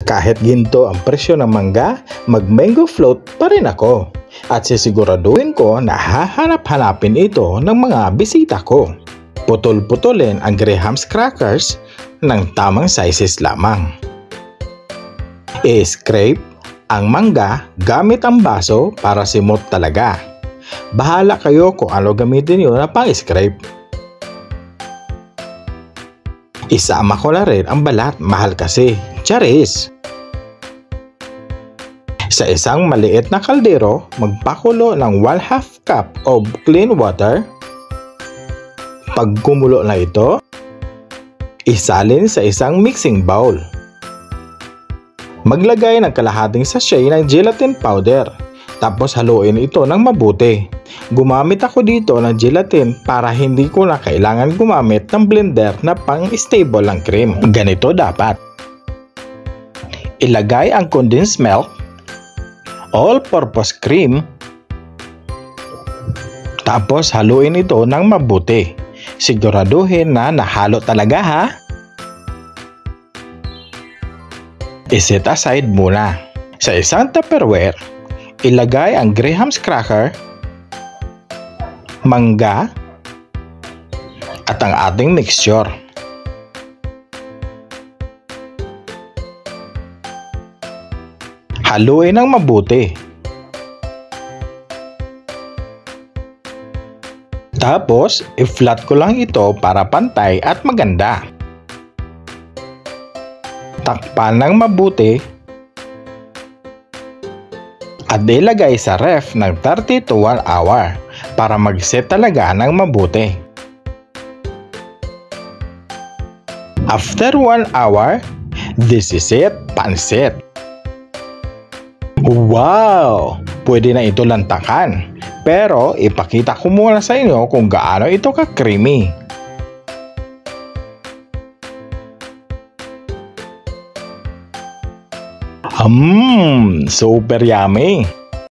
Kahit ginto ang presyo ng mangga, mag-mango float pa rin ako. At sisiguraduhin ko na hahanap-hanapin ito ng mga bisita ko. Putol-putulin ang Graham's crackers ng tamang sizes lamang. I-scrape ang mangga gamit ang baso para simot talaga. Bahala kayo kung ano gamitin nyo na pang-scrape. Isama ko na rin ang balat, mahal kasi. Charis! Sa isang maliit na kaldero, magpakulo ng 1/2 cup of clean water. Pag kumulo na ito, isalin sa isang mixing bowl. Maglagay ng kalahating sachet ng gelatin powder. Tapos haluin ito ng mabuti. Gumamit ako dito ng gelatin para hindi ko na kailangan gumamit ng blender na pang-stable ng cream. Ganito dapat. Ilagay ang condensed milk, all-purpose cream, tapos haluin ito ng mabuti. Siguraduhin na nahalo talaga ha. I-set aside muna. Sa isang Tupperware, ilagay ang Graham's cracker, mangga, at ang ating mixture. Haluin ng mabuti. Tapos, i-flat ko lang ito para pantay at maganda. Takpan ng mabuti at ilagay sa ref ng 30 to 1 hour para mag-set talaga ng mabuti. After 1 hour, this is it, pansit. Wow! Pwede na ito lantakan. Pero ipakita ko muna sa inyo kung gaano ito ka-creamy. Super yummy!